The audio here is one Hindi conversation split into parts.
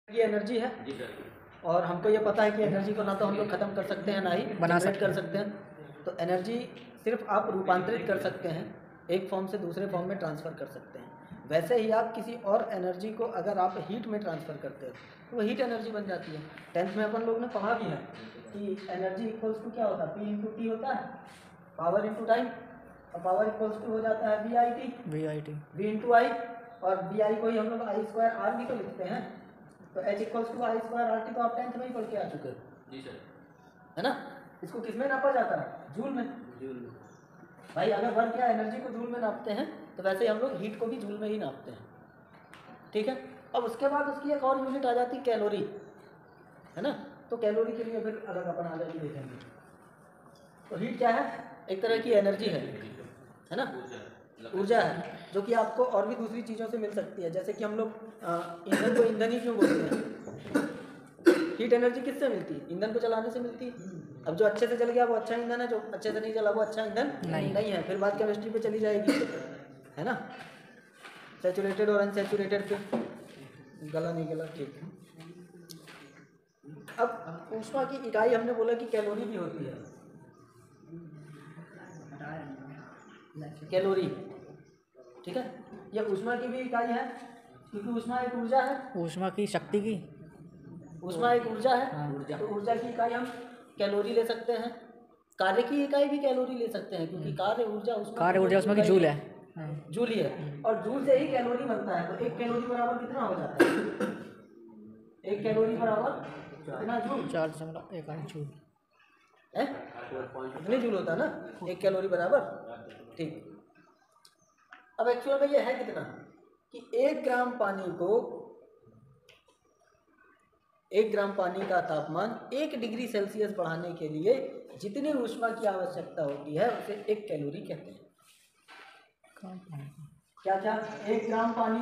ये एनर्जी है जी सर। और हमको ये पता है कि एनर्जी को ना तो हम लोग ख़त्म कर सकते हैं ना ही जनरेट कर सकते हैं। तो एनर्जी सिर्फ आप रूपांतरित कर सकते हैं, एक फॉर्म से दूसरे फॉर्म में ट्रांसफ़र कर सकते हैं। वैसे ही आप किसी और एनर्जी को अगर आप हीट में ट्रांसफ़र करते हो तो वो हीट एनर्जी बन जाती है। 10th में अपन लोग ने पढ़ा भी है कि एनर्जी इक्वल्स टू क्या होता है, पी इंटू टी होता है, पावर इंटू टाइम, और पावर इक्वल्स टू हो जाता है वी इंटू आई, और वी आई को ही हम लोग आई स्क्वायर आर भी तो लिखते हैं। तो H equals to I square R T तो आप 10th में ही पढ़ के आ चुके हो। जी सर। है ना। इसको किस में नापा जाता है, जूल में। जूल। भाई अगर वर्क या एनर्जी को जूल में नापते हैं तो वैसे ही हम लोग हीट को भी जूल में ही नापते हैं। ठीक है। अब उसके बाद उसकी एक और यूनिट आ जाती है कैलोरी, है ना। तो कैलोरी के लिए फिर अलग अपन आगे भी देखेंगे। तो हीट क्या है, एक तरह की एनर्जी है ना, ऊर्जा है, जो कि आपको और भी दूसरी चीज़ों से मिल सकती है। जैसे कि हम लोग ईंधन को ईंधन ही क्यों बोलते हैं, हीट एनर्जी किससे मिलती है, ईंधन को जलाने से मिलती है। अब जो अच्छे से जल गया वो अच्छा ईंधन है, जो अच्छे से नहीं जला वो अच्छा ईंधन नहीं है। फिर बात केमिस्ट्री पे चली जाएगी, है ना, सैचुरेटेड और अनसैचुरेटेड पे। गला नहीं गला, ठीक। अब ऊष्मा की इकाई हमने बोला कि कैलोरी भी होती है, कैलोरी। ठीक है, ये ऊष्मा की भी इकाई है क्योंकि ऊष्मा एक ऊर्जा है, ऊष्मा की शक्ति की, ऊष्मा एक ऊर्जा है। तो ऊर्जा की इकाई हम कैलोरी ले सकते हैं, कार्य की इकाई भी कैलोरी ले सकते हैं क्योंकि कार्य ऊर्जा उसमें की जूल है, जूल ही है, और जूल से ही कैलोरी बनता है। तो एक कैलोरी बराबर कितना हो जाता है, एक कैलोरी बराबर कितना जूल, 4.1 जूल है, इतने जूल होता है ना, एक कैलोरी बराबर। ठीक। अब एक्चुअल में ये है कितना कि 1 ग्राम पानी को, 1 ग्राम पानी का तापमान 1 डिग्री सेल्सियस बढ़ाने के लिए जितनी ऊष्मा की आवश्यकता होती है उसे 1 कैलोरी कहते हैं। क्या क्या, 1 ग्राम पानी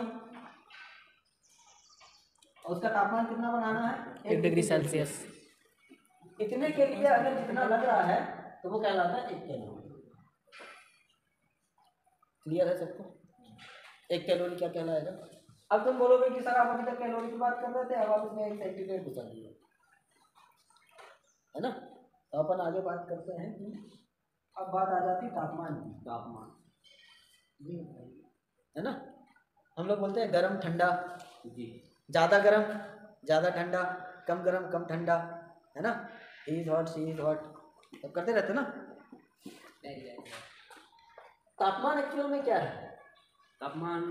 और उसका तापमान कितना बनाना है, 1 डिग्री सेल्सियस। इतने के लिए अगर जितना लग रहा है तो वो कहलाता है 1 कैलोरी। क्लियर है सबको, 1 कैलोरी क्या कहलाएगा। अब तुम बोलोगे कि सर आप अभी तक कैलोरी की बात कर रहे थे, अब आप इसमें 1 सेंटीग्रेड घुसा दिए, है ना। तो अपन आगे बात करते हैं कि अब बात आ जाती है तापमान की। तापमान है ना, हम लोग बोलते हैं गरम ठंडा, ज़्यादा गरम ज़्यादा ठंडा, कम गरम कम ठंडा, है ना, he is hot she is hot, सब करते रहते ना। तापमान एक्चुअल में क्या है, तापमान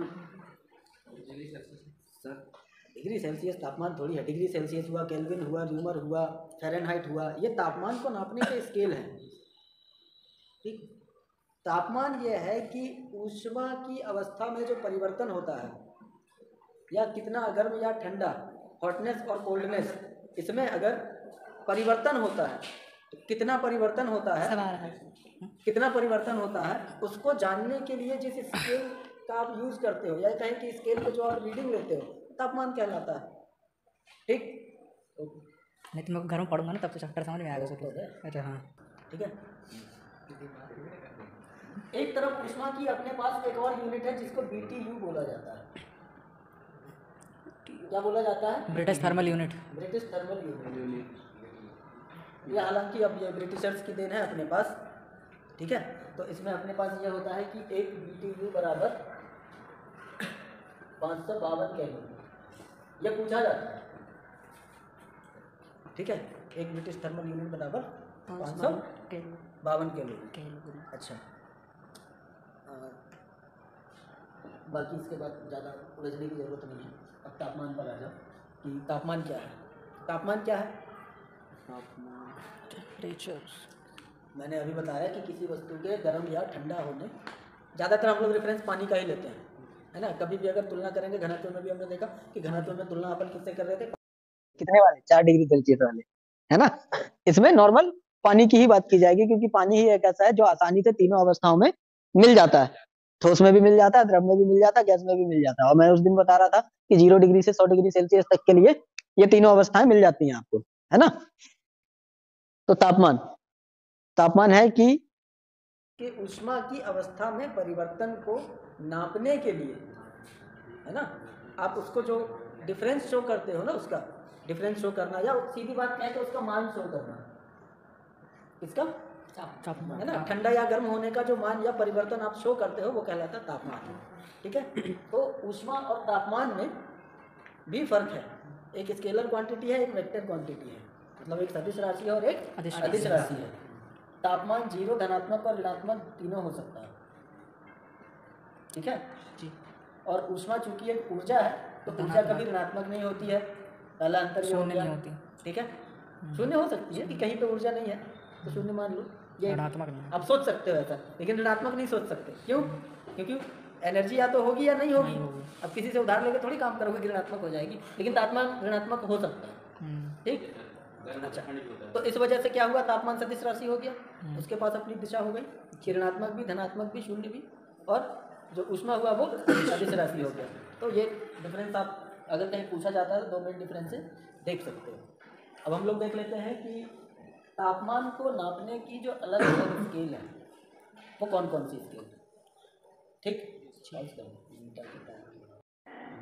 सर डिग्री सेल्सियस तापमान थोड़ी है। डिग्री सेल्सियस हुआ, केल्विन हुआ, र्यूमर हुआ, फ़ारेनहाइट हुआ, ये तापमान को नापने के स्केल हैं। ठीक। तापमान यह है कि ऊष्मा की अवस्था में जो परिवर्तन होता है, या कितना गर्म या ठंडा, हॉटनेस और कोल्डनेस, इसमें अगर परिवर्तन होता है तो कितना परिवर्तन होता है, कितना परिवर्तन होता है उसको जानने के लिए जिस स्केल का आप यूज़ करते हो, या कहें कि स्केल पे जो आप रीडिंग लेते हो, तापमान कहलाता है। ठीक। नहीं तो मैं घर में पढ़ूंगा ना तब तो चक्कर समझ में आएगा सबको। अच्छा हाँ, ठीक है। एक तरफ ऊष्मा की अपने पास एक और यूनिट है जिसको BTU बोला जाता है। क्या बोला जाता है, British thermal unit. British thermal unit. ये हालांकि अब ये ब्रिटिशर्स की देन है अपने पास। ठीक है। तो इसमें अपने पास ये होता है कि 1 BTU बराबर 552 कैलोरी, यह पूछा जाता है। ठीक है, 1 ब्रिटिश थर्मल यूनिट बराबर 552 कैलोरी। अच्छा, बाकी इसके बाद ज़्यादा उलझने की ज़रूरत नहीं है। अब तापमान पर आ जाओ कि तापमान क्या है। तापमान क्या है, तापमान टेम्परेचर। मैंने अभी बताया कि किसी वस्तु के गर्म या ठंडा होने, ज़्यादातर हम लोग रेफरेंस पानी का ही लेते हैं, है ना। कभी भी अगर तुलना करेंगे, घनत्व में भी हमने देखा कि घनत्व में तुलना अपन किससे कर रहे थे, कितने वाले, 4 डिग्री सेल्सियस वाले, है ना। इसमें नॉर्मल पानी की ही बात की जाएगी क्योंकि पानी ही एक ऐसा है जो आसानी से तीनों अवस्थाओं में मिल जाता है। ठोस में भी मिल जाता है, द्रव में भी मिल जाता है, गैस में भी मिल जाता है। और मैं उस दिन बता रहा था कि 0 डिग्री से 100 डिग्री सेल्सियस तक के लिए ये तीनों अवस्थाएं मिल जाती हैं आपको, है ना। तो तापमान, तापमान है कि ऊष्मा की अवस्था में परिवर्तन को नापने के लिए, है ना, आप उसको जो डिफरेंस शो करते हो ना, उसका डिफरेंस शो करना, या सीधी बात कहें तो उसका मान शो करना, इसका है ना, ठंडा या गर्म होने का जो मान या परिवर्तन आप शो करते हो वो कहलाता है तापमान। ठीक है, तो ऊष्मा और तापमान में भी फर्क है, एक स्केलर क्वांटिटी है, एक वेक्टर क्वांटिटी है, मतलब एक सदिश राशि है और एक अदिश राशि है। तापमान 0, धनात्मक और ऋणात्मक तीनों हो सकता है। ठीक है जी। और ऊष्मा चूंकि एक ऊर्जा है तो ऊर्जा कभी ऋणात्मक नहीं होती है, पहला अंतर ये हो शून्य गया। नहीं होती। ठीक है, शून्य हो सकती है कि कहीं पे ऊर्जा नहीं है तो शून्य मान लो, ये ऋणात्मक नहीं। आप सोच सकते हो ऐसा, लेकिन ऋणात्मक नहीं सोच सकते। क्यों? क्योंकि एनर्जी या तो होगी या नहीं होगी। अब किसी से उधार लेके थोड़ी काम करोगे कि ऋणात्मक हो जाएगी, लेकिन तापमान ऋणात्मक हो सकता है। ठीक, अच्छा, तो इस वजह से क्या हुआ, तापमान सदिश राशि हो गया, उसके पास अपनी दिशा हो गई कि ऋणात्मक भी, धनात्मक भी, शून्य भी, और जो ऊष्मा हुआ वो सदिश राशि हो गया। तो ये डिफरेंस आप अगर कहीं पूछा जाता है तो 2 मिनट डिफरेंस से देख सकते हो। अब हम लोग देख लेते हैं कि तापमान को नापने की जो अलग अलग स्केल है वो कौन कौन सी स्केल। ठीक,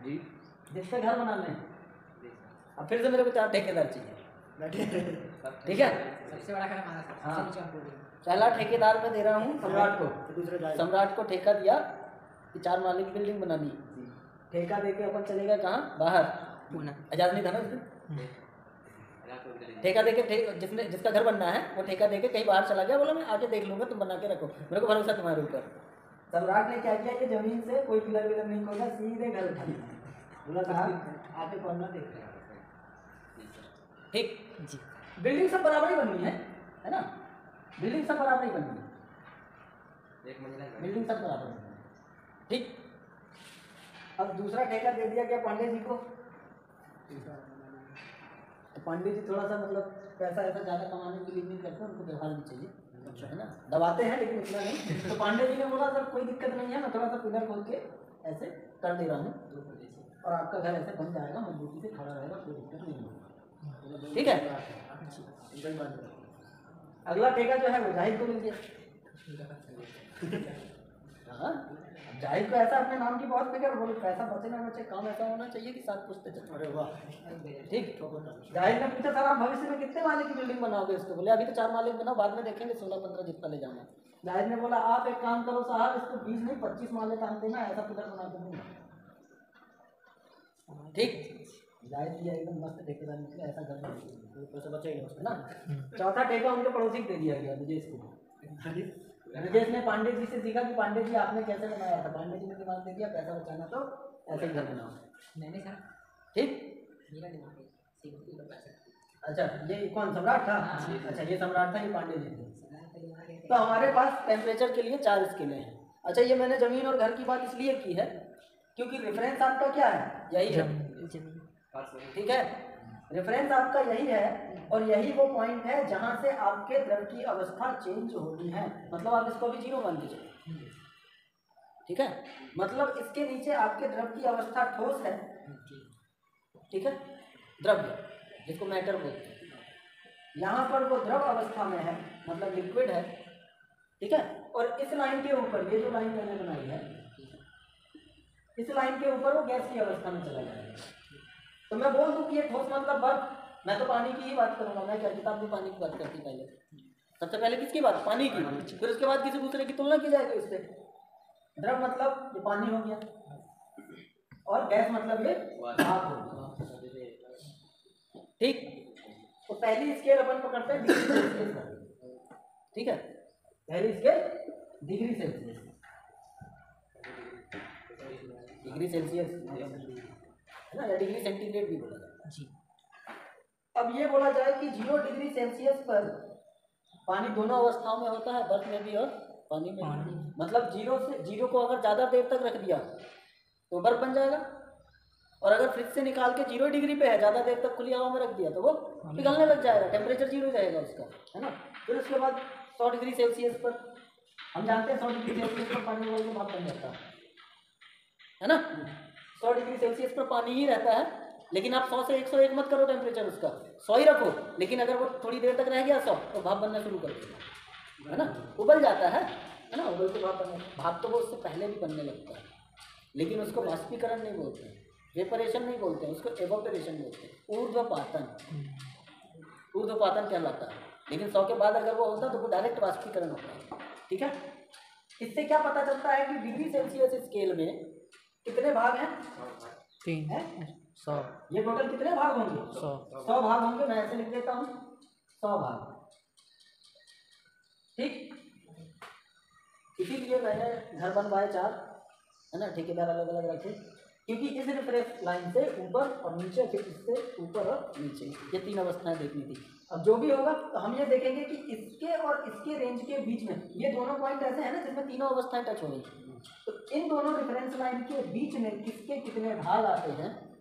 जी जिससे घर बनाने हैं, अब फिर से मेरे को 4 ठेकेदार चाहिए। ठीक है, सबसे बड़ा घर हमारा था, हाँ। सबसे नीचे हमको दिया। पहला ठेकेदार मैं दे रहा हूँ सम्राट को। सम्राट को ठेका दिया कि 4 माले की बिल्डिंग बनानी। ठेका दे के अपन चले गए कहाँ, बाहर, पूना। आजाद नहीं था ना उस दिन। ठेका दे के जिसका घर बनना है वो ठेका दे के कहीं बाहर चला गया, बोला मैं आके देख लूंगा, तुम बना के रखो, मेरे को भरोसा तुम्हारे ऊपर। सम्राट ने क्या किया कि जमीन से कोई पिलर विलर नहीं खोला, सीधे घर उठा लिया, बोला साहब आके पढ़ना देख रहे। ठीक जी। बिल्डिंग सब बराबर ही बननी है ना, बिल्डिंग सब बराबर ही बननी है, एक मंजिला घर। बिल्डिंग सब बराबर बननी है। ठीक, अब दूसरा ठेका दे दिया क्या पांडे जी को, तो पांडे जी थोड़ा सा मतलब पैसा ऐसा ज़्यादा कमाने के लिए नहीं करते, उनको व्यवहार भी चाहिए, अच्छा है ना, दबाते हैं लेकिन इतना नहीं। तो पांडे जी ने बोला सर कोई दिक्कत नहीं है, मैं थोड़ा सा पिलर खोल के ऐसे कर दे रहा हूँ और आपका घर ऐसे बन जाएगा, मजबूती से खड़ा रहेगा, कोई दिक्कत नहीं होगी। ठीक है, अगला ठेका जो है वो जाहिद को मिल गया। हाँ, जाहिद को ऐसा अपने नाम की बहुत फिक्र, बोले पैसा बचे ना बचे, काम ऐसा होना चाहिए कि साथ पूछते चले। अरे वाह, ठीक। जाहिद ने पूछा सर आप भविष्य में कितने माले की बिल्डिंग बनाओगे इसको, बोले अभी तो 4 माले बनाओ, बाद में देखेंगे 16-15 जितना ले जाना। जाहिद ने बोला आप एक काम करो साहब, इसको 20 नहीं 25 माले का देना, ऐसा पिलर बना के दूंगा। ठीक, जाहिद जी एकदम मस्त ठेकेदार निकले, ऐसा घर बना पैसा बचेगा उसका ना। चौथा ठेका उनके पड़ोसी को दे दिया गया, विजेश को। विजेश ने पांडे जी से सीखा कि पांडे जी आपने कैसे बनाया था, पांडे जी ने दिमाग दे दिया पैसा बचाना तो ऐसे ही घर बनाओ। मैंने सर ठीक, मेरा दिमाग है, सीखो तो पैसा। अच्छा ये कौन सम्राट था? अच्छा ये सम्राट था, ये पांडे जी थे। तो हमारे पास टेम्परेचर के लिए 4 स्केलें हैं। अच्छा ये मैंने ज़मीन और घर की बात इसलिए की है क्योंकि रेफरेंस आपका क्या है, यही है। ठीक है, रेफरेंस आपका यही है और यही वो पॉइंट है जहां से आपके द्रव की अवस्था चेंज होनी है, मतलब आप इसको भी 0 मान लीजिए। ठीक है, मतलब इसके नीचे आपके द्रव की अवस्था ठोस है। ठीक है, द्रव्य जिसको मैटर बोलते हैं, यहाँ पर वो द्रव अवस्था में है, मतलब लिक्विड है। ठीक है, और इस लाइन के ऊपर, ये जो लाइन मैंने बनाई है, इस लाइन के ऊपर वो गैस की अवस्था में चला जाएगा। तो मैं बोल दूं कि ये ठोस मतलब बर्फ, मैं तो पानी की ही बात करूंगा, मैं क्या किताब भी पानी की बात करती पहले, सबसे पहले किसकी बात, पानी की, फिर उसके बाद किसी दूसरे की तुलना की जाएगी उससे। द्रव मतलब ये पानी हो गया और गैस मतलब ये भाप हो गया। ठीक, तो पहली स्केल अपन पकड़ते हैं डिग्री सेल्सियस का। ठीक है, पहली scale degree Celsius, degree Celsius है ना, या डिग्री सेंटीग्रेड भी बोला जाए जी। अब ये बोला जाए कि 0 डिग्री सेल्सियस पर पानी दोनों अवस्थाओं में होता है, बर्फ में भी और पानी में भी। मतलब 0 को अगर ज़्यादा देर तक रख दिया तो बर्फ बन जाएगा, और अगर फ्रिज से निकाल के 0 डिग्री पे है, ज़्यादा देर तक खुली हवा में रख दिया तो वो पिघलने लग जाएगा, टेम्परेचर 0 रहेगा उसका, है ना। फिर उसके बाद 100 डिग्री सेल्सियस पर, हम जानते हैं 100 डिग्री सेल्सियस पर पानी उबल के भाप बन जाता है ना। 100 डिग्री सेल्सियस पर पानी ही रहता है, लेकिन आप 100 से 101 मत करो टेम्परेचर उसका, 100 ही रखो, लेकिन अगर वो थोड़ी देर तक रह गया 100 तो भाप बनना शुरू कर देगा, है ना, उबल जाता है ना, उबल के भाप बनने, भाप तो वो उससे पहले भी बनने लगता है, लेकिन उसको वाष्पीकरण नहीं बोलते, वेपरेशन नहीं बोलते हैं उसको, एवोपरेशन बोलते हैं, ऊर्ध्वपातन। ऊर्ध्वपातन कहलाता है। लेकिन 100 के बाद अगर वो होता तो वो डायरेक्ट वाष्पीकरण होता है। ठीक है, इससे क्या पता चलता है कि डिग्री सेल्सियस स्केल में कितने भाग हैं? 3 हैं? 100 ये टोटल कितने भाग होंगे? 100 भाग होंगे। मैं ऐसे लिख देता हूँ 100 भाग। ठीक, इसीलिए मैंने घर बनवाए 4, है ना, ठेकेदार अलग अलग रखे, क्योंकि इस रेफरेंस लाइन से ऊपर और नीचे, फिर इससे ऊपर और नीचे, ये 3 अवस्थाएं देखनी थी। अब जो भी होगा तो हम ये देखेंगे कि इसके और इसके रेंज के बीच में ये दोनों पॉइंट ऐसे हैं ना जिसमें तीनों अवस्थाएं टच हो रही, तो इन दोनों रेफरेंस लाइन के बीच में किसके कितने भाग आते हैं,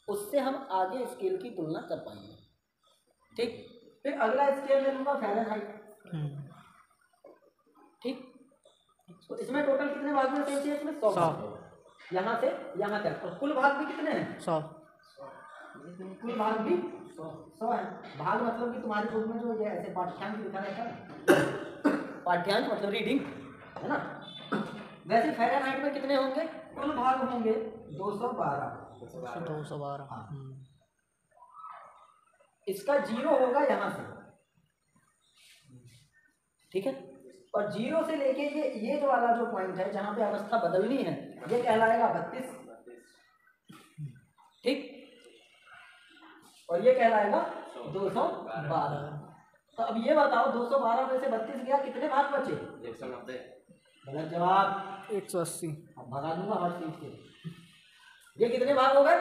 उससे हम आगे स्केल की तुलना कर पाएंगे। ठीक, फिर अगला स्केल ले लूँगा फ़ारेनहाइट। ठीक, तो इसमें टोटल कितने भाग में सेल्सियस में? 100। यहाँ से यहाँ तक, और कुल भाग भी कितने हैं? 100। कुल भाग भी 100 है। भाग मतलब कि तुम्हारे बुक में जो ये ऐसे पाठ्यांक लिखा रहता है, पाठ्यांक मतलब रीडिंग, है ना, वैसे फ़ारेनहाइट में कितने होंगे? कुल भाग होंगे 212। 212। हाँ, इसका 0 होगा यहाँ से। ठीक है, और 0 से लेके ये जो वाला जो पॉइंट है जहाँ पे अवस्था बदलनी है, ये कहलाएगा 32। ठीक, और ये कहलाएगा 212। तो अब ये बताओ 212 में से 32 गया, कितने भाग बचे? 190। गलत जवाब, 180। अब भगा दूंगा हर चीज से। ये कितने भाग हो गए?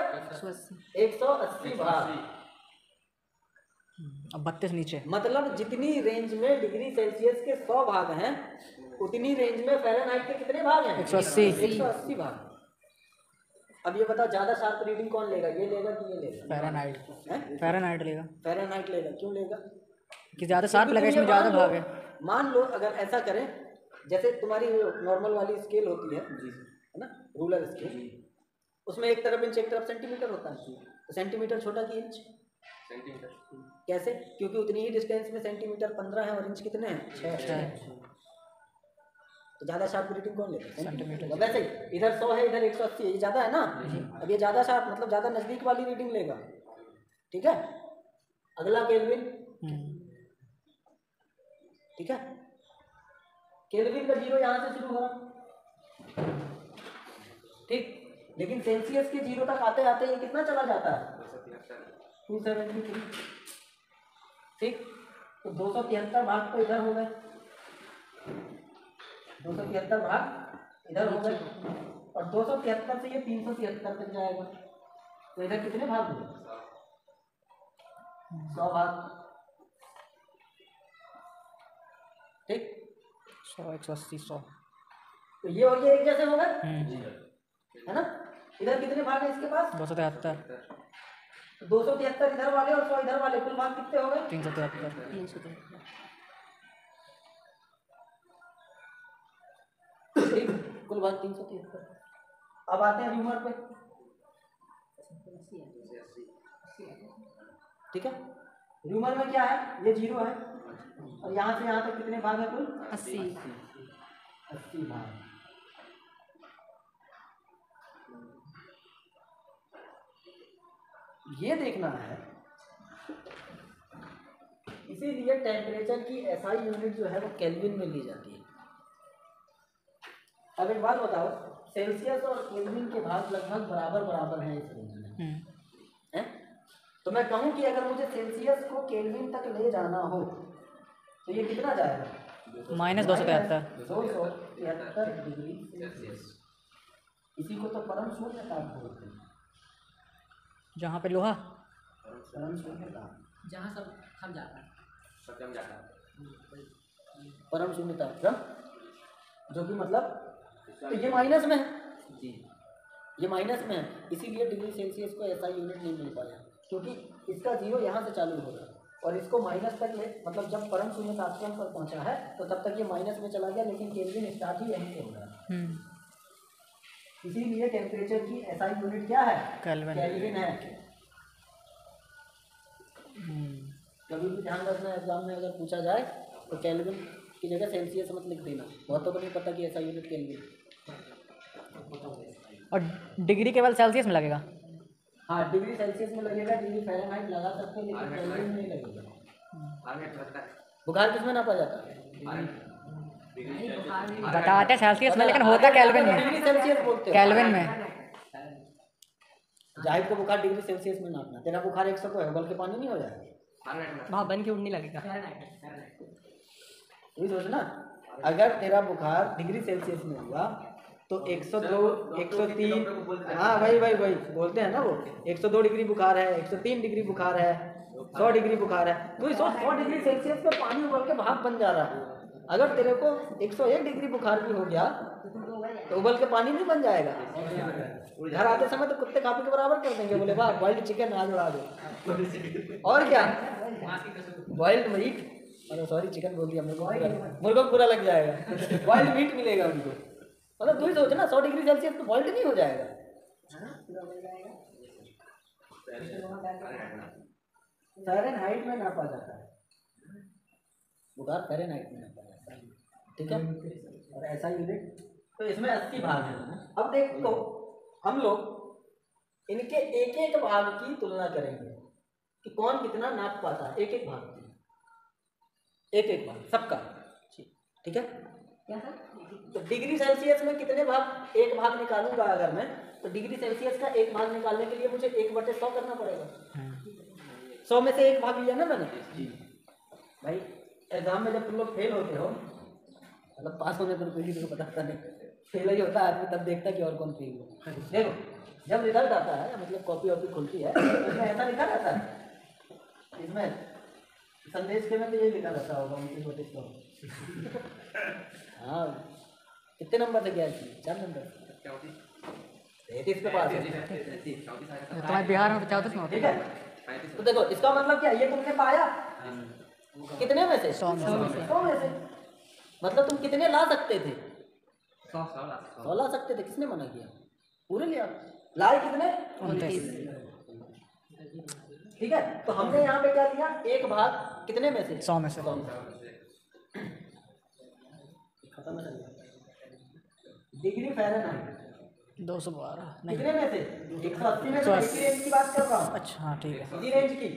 180 भाग। अब 32 नीचे, मतलब जितनी रेंज में डिग्री सेल्सियस के 100 भाग हैं, उतनी रेंज में फ़ारेनहाइट के कितने भाग हैं? 180 भाग। अब ये बताओ ज्यादा शार्प रीडिंग कौन लेगा, ये लेगा कि ये लेगा? फ़ारेनहाइट। फ़ारेनहाइट लेगा। फ़ारेनहाइट लेगा। क्यों लेगा? कि ज़्यादा शार्प लगे, इसमें ज़्यादा भाग है। मान लो अगर ऐसा करें, जैसे तुम्हारी नॉर्मल वाली स्केल होती है, है ना, रूलर स्केल, उसमें एक तरफ इंच एक तरफ सेंटीमीटर होता है, तो सेंटीमीटर छोटा कि इंच? सेंटीमीटर। कैसे? क्योंकि उतनी ही डिस्टेंस में सेंटीमीटर 15 है और इंच कितने हैं? 6। तो ज़्यादा शार्प रीडिंग कौन लेता है? सेंटीमीटर। वैसे ही इधर 100 है, इधर 180 है, ये ज़्यादा है ना। अब ये ज़्यादा शार्प मतलब ज़्यादा नज़दीक वाली रीडिंग लेगा। ठीक है, अगला केल्विन। ठीक है, केल्विन का 0 यहाँ से शुरू हो रहा। ठीक, लेकिन सेल्सियस के 0 तक आते आते ये कितना चला जाता है? 273। ठीक, तो 273 भाग तो इधर हो गए, 273 भाग इधर हो गए, और 273 से ये 373 तक जाएगा, तो इधर कितने भाग हुए? 100 भाग। ठीक, 100 180 100। तो ये और ये एक जैसे हो गए, है ना। इधर कितने भाग है इसके पास? 273। 273 इधर वाले और 100 इधर वाले, कुल भाग कितने हो गए? 373। कुल भाग 373। अब आते हैं र्यूमर पे। ठीक है, र्यूमर में क्या है? ये 0 है, और यहाँ से यहाँ तक कितने भाग है कुल? 80 भाग। ये देखना है, इसीलिए टेम्परेचर की एसआई यूनिट जो है वो केल्विन में ली जाती है। अब एक बात बताओ, सेल्सियस और केल्विन के भाग लगभग बराबर बराबर हैं इस रेंज में, हैं? तो मैं कहूँ कि अगर मुझे सेल्सियस को केल्विन तक ले जाना हो तो ये कितना जाएगा? -273 डिग्री सेल्सियस। इसी को तो परम शून्यता बोलते हैं। जहाँ पे लोहा, परम शून्यता, जहाँ सब थम जाता है, परम शून्यता जो कि मतलब, तो ये माइनस में है जी, ये माइनस में है, इसीलिए डिग्री सेल्सियस को ऐसा यूनिट नहीं मिल पाया, क्योंकि इसका 0 यहाँ से चालू हो रहा है और इसको माइनस तक ले, मतलब जब परम शून्य तापक्रम पर पहुँचा है तो तब तक ये माइनस में चला गया, लेकिन केल्विन स्टार्ट ही यहीं से हो रहा है। इसीलिए टेम्परेचर की एसआई यूनिट क्या है? केल्विन है। कभी भी ध्यान रखना, एग्जाम में अगर पूछा जाए तो केल्विन की जगह सेल्सियस मत लिख देना, बहुतों को नहीं पता कि एसआई यूनिट केल्विन। और डिग्री केवल सेल्सियस में लगेगा। हाँ डिग्री सेल्सियस में लगेगा, डिग्री फ़ारेनहाइट लगा सकते हैं लेकिन केल्विन में नहीं लगेगा। बुखार किस में नापा जाता है? बताते हैं सेल्सियस में लेकिन होता केल्विन में। डिग्री सेल्सियस बोलते हैं। केल्विन में। जाहिद को बुखार डिग्री सेल्सियस में नापना, तेरा बुखार 100 को है, उबल के पानी नहीं हो जाएगा। वहाँ बन के उड़ने लगेगा। ये सोचना, अगर तेरा बुखार डिग्री सेल्सियस में हुआ तो 102, 103, हाँ वही बोलते हैं ना वो, 102 डिग्री बुखार है, 103 डिग्री बुखार है, 100 डिग्री बुखार है। तो 100 डिग्री सेल्सियस पे पानी उबल के भाप बन जा रहा है। अगर तेरे को 101 डिग्री बुखार भी हो गया तो उबल के पानी नहीं बन जाएगा। घर आते समय तो कुत्ते काफी के बराबर कर देंगे, बोले वाह बॉइल्ड चिकन आज उड़ा दो। और क्या बॉइल्ड मीट, अरे सॉरी चिकन बोल दिया, मुर्गों को बुरा लग जाएगा। बॉइल्ड मीट मिलेगा उनको। मतलब तू ही सोच ना, 100 डिग्री सेल्सियस तो बॉइल्ड नहीं हो जाएगा। फ़ारेनहाइट में नापा जाता है बुखार, फ़ारेनहाइट में नापा जाता है, ठीक है। और ऐसा यूनिट तो इसमें 80 भाग है। अब देखो हम लोग इनके एक एक भाग की तुलना करेंगे कि कौन कितना नाप पाता है, एक एक भाग की, एक एक भाग सबका, ठीक है। तो डिग्री सेल्सियस में कितने भाग, एक भाग निकालूंगा अगर मैं, तो डिग्री सेल्सियस का एक भाग निकालने के लिए मुझे 1/100 करना पड़ेगा। 100 में से एक भाग लिया ना मैंने। भाई एग्जाम में जब तुम लोग फेल होते हो, मतलब पास होने पर कोई किसी को बताता नहीं, फेल ही होता है आदमी, तब देखता कि और कौन फेल हो। देखो जब रिजल्ट आता है, मतलब कॉपी वॉपी खुलती है, उसमें ऐसा लिखा रहता है, इसमें संदेश के में तो ये लिखा रहता होगा 29 हाँ कितने नंबर से गया इसमें? 4 नंबर, 33 के पास है। तुम्हारे बिहार में 34 में, ठीक है। तो देखो इसका मतलब क्या, ये तुमने पाया कितने में से? 100 में से। मतलब तुम कितने ला सकते थे? 100 ला सकते थे। किसने मना किया? पूरे लिया। लाए कितने? 29। ठीक है। तो हमने यहाँ पे क्या लिया, एक भाग कितने में से? 100 में से। खत्म है। डिग्री फ़ारेनहाइट 212 कितने में से? 180 में से। इसी रेंज की बात कर रहा हूँ। अच्छा हाँ ठीक है, इसी रेंज की।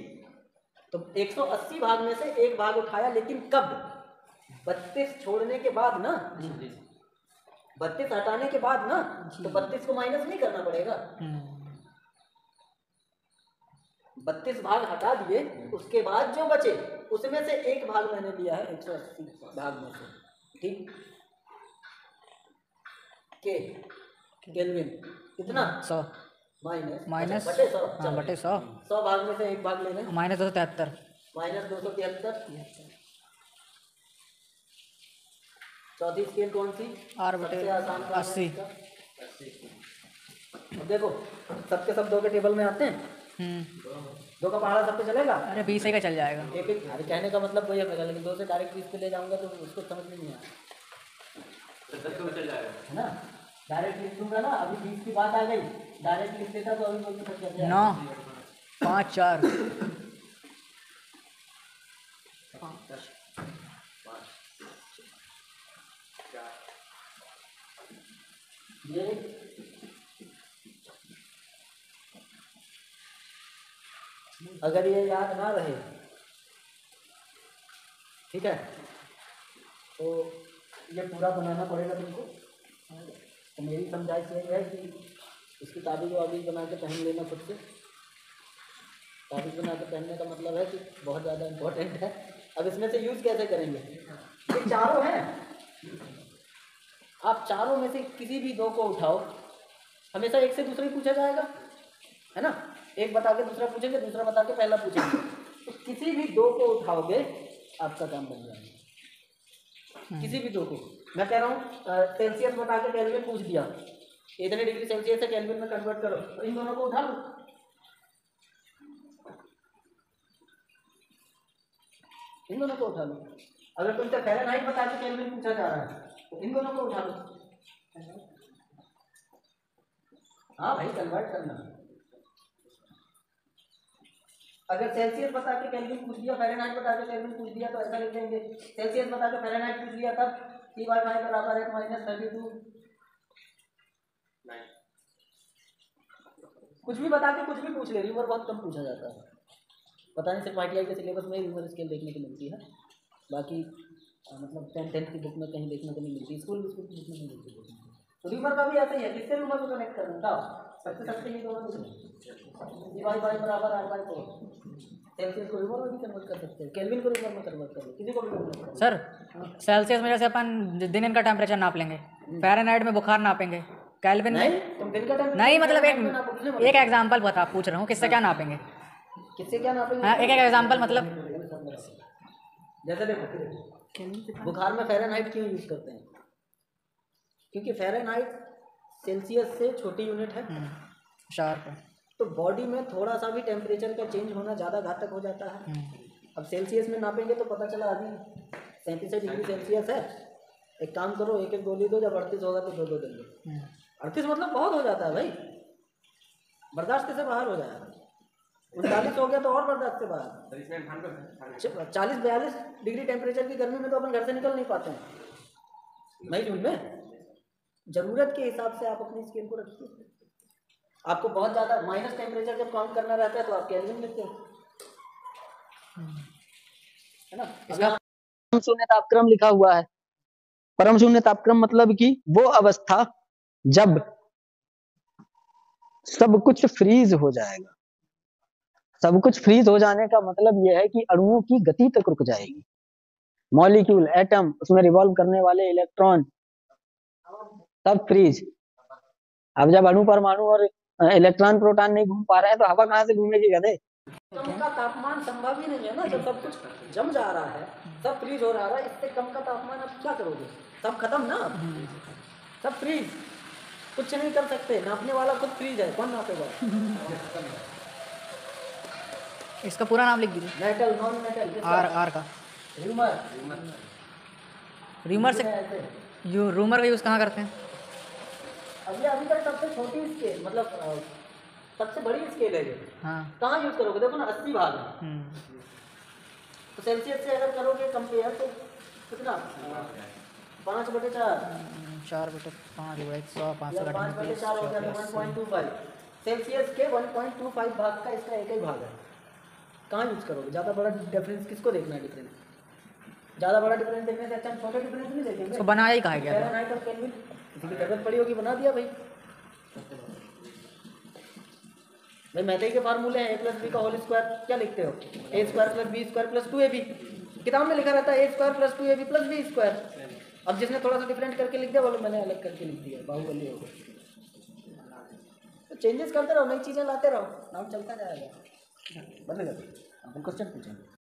तो 180 भाग में से एक भाग उठाया, लेकिन कब? 32 छोड़ने के बाद ना, 32 हटाने के बाद ना, तो 32 को माइनस नहीं करना पड़ेगा। 32 भाग हटा दिए, उसके बाद जो बचे उसमें से एक भाग मैंने लिया है 180 भाग में से, ठीक। केल्विन कितना? 100 माइनस बटे 100, हाँ बटे 100 100 भाग में से एक भाग लेना, -273 -273। चौथी स्केल कौन सी? R बटे सबसे आसान काम है 80। इसका। अब देखो सबके सब 2 के टेबल में आते हैं, 2 का पहाड़ा सब पे चलेगा। अरे 20 का चल जाएगा। एक एक, अरे कहने का मतलब वही है मेरा, लेकिन 2 से डायरेक्ट 20 पे ले जाऊंगा तो उसको समझ में नहीं आया, है ना। डायरेक्ट लिख दूंगा ना, अभी 20 की बात आ गई, डायरेक्ट लिख देता तो अभी बोलते सब कैसे 9 5 4 ये अगर ये याद ना रहे, ठीक है, तो ये पूरा बनाना पड़ेगा तुमको। तो मेरी समझाइश यही है कि इसकी ताबीज़ वाबीज़ बना के पहन लेना खुद से। ताबीज़ बना के पहनने का मतलब है कि बहुत ज़्यादा इम्पोर्टेंट है। अब इसमें से यूज़ कैसे करेंगे? ये चारों हैं, आप चारों में से किसी भी 2 को उठाओ, हमेशा एक से दूसरा ही पूछा जाएगा, है ना। एक बता के दूसरा पूछेंगे, दूसरा बता के पहला पूछेंगे, तो किसी भी 2 को उठाओगे आपका काम बन जाएगा। किसी भी 2 को, मैं कह रहा हूँ सेल्सियस बता के केल्विन पूछ दिया, इतने डिग्री सेल्सियस से केल्विन में कन्वर्ट करो, तो इन दोनों को उठा लो। इन दोनों को उठा लो। अगर तुमसे फ़ारेनहाइट बता के केल्विन पूछा जा रहा है तो इन दोनों को उठा लो। हाँ भाई कन्वर्ट करना। अगर सेल्सियस बता के केल्विन पूछ दिया, फ़ारेनहाइट बता के केल्विन पूछ दिया, तो ऐसा लिख देंगे, सेल्सियस बता के फ़ारेनहाइट पूछ लिया तब T/5 बराबर है -32। कुछ भी बता के कुछ भी पूछ ले, र्यूमर बहुत कम पूछा जाता है। पता नहीं सिर्फ ITI के सिलेबस में र्यूमर स्केल देखने को मिलती है, बाकी मतलब 10th की बुक में कहीं देखने को नहीं मिलती, स्कूल की बुक में नहीं मिलती। तो र्यूमर का भी ऐसा ही है, किससे र्यूमर को कनेक्ट करना था, सबसे सबसे ही दोनों डिवाइड बाई बराबर R बाई 4। सेल्सियस को र्यूमर में भी कन्वर्ट कर सकते हैं, केल्विन को र्यूमर में कन्वर्ट कर, किसी को भी कन्वर्ट कर। सर सेल्सियस में जैसे अपन दिन इनका टेम्परेचर नाप लेंगे, फ़ारेनहाइट में बुखार नापेंगे, केल्विन में नहीं, तुम दिन का टाइम नहीं, मतलब एक एग्जांपल बता, पूछ रहा हूँ किससे क्या नापेंगे। किससे क्या नापेंगे? हाँ, एक एग्जांपल मतलब। जैसे देखो बुखार में फ़ारेनहाइट क्यों यूज़ करते हैं, क्योंकि फ़ारेनहाइट सेल्सियस से छोटी यूनिट है, शार्प है। तो बॉडी में थोड़ा सा भी टेम्परेचर का चेंज होना ज़्यादा घातक हो जाता है। अब सेल्सियस में नापेंगे तो पता चला अभी 37 डिग्री सेल्सियस है, एक काम करो एक एक गोली दो, जब 38 होगा तो 2 देंगे। 38 मतलब बहुत हो जाता है भाई, बर्दाश्त से बाहर हो जाएगा। 39 हो गया तो और बर्दाश्त से बाहर। 40-42 डिग्री टेम्परेचर की गर्मी में तो अपन घर से निकल नहीं पाते हैं मई जून में। ज़रूरत के हिसाब से आप अपनी स्किन को रखिए। आपको बहुत ज़्यादा माइनस टेम्परेचर जब काउंट करना रहता है तो आप केल्विन लिखते हो, है ना। इसका परम शून्य तापक्रम लिखा हुआ है। परम शून्य तापक्रम मतलब कि वो अवस्था जब सब कुछ फ्रीज हो जाएगा। सब कुछ फ्रीज हो जाने का मतलब यह है कि अणुओं की गति तक रुक जाएगी, मॉलिक्यूल, एटम, उसमें रिवॉल्व करने वाले इलेक्ट्रॉन, तब फ्रीज। अब जब अणु, परमाणु और इलेक्ट्रॉन, प्रोटॉन नहीं घूम पा रहे हैं तो हवा कहाँ से घूमेगी गधे। कम का तापमान संभव ही नहीं है ना, जब सब कुछ जम जा रहा है, सब फ्रीज हो रहा है, इससे कम का तापमान आप क्या करोगे, सब खत्म ना, सब फ्रीज, कुछ नहीं कर सकते। नापने वाला खुद फ्रीज है, कौन नापेगा। इसका पूरा नाम लिख दीजिए। मेटल, नॉन मेटल, आर का र्यूमर। र्यूमर से रूमर का यूज़ कहाँ करते हैं? अभी तक सबसे छोटी स्केल, मतलब सबसे बड़ी स्केल है ये। हाँ, कहाँ यूज करोगे, देखो ना 80 भाग है, तो सेल्सियस से अगर करोगे कंपेयर तो कितना, 5/4, 4/5 100 5/4 हो गया तो 1.25। सेल्सियस के 1.25 भाग का इसका एक ही भाग है। कहाँ यूज करोगे, ज़्यादा बड़ा डिफरेंस किसको देखना है, डिफरेंस ज़्यादा बड़ा डिफरेंस देखने से अच्छा छोटे डिफरेंस नहीं देखेंगे। तो बनाया ही कहाँ है क्या? फ़ारेनहाइट और केल्विन, किसी की जरूरत पड़ी होगी बना दिया भाई। मैथई के फार्मूले हैं, a+b का होल स्क्वायर, क्या लिखते हो, a² + b² + 2ab। किताब में लिखा रहता है a² + 2ab + b²। अब जिसने थोड़ा सा डिफरेंट करके लिख दिया, बोलो मैंने अलग करके लिख दिया, बाहुबली हो गया। तो चेंजेस करते रहो, नई चीज़ें लाते रहो, नाम चलता जाएगा। बदलेगा, अपन क्वेश्चन पूछेंगे।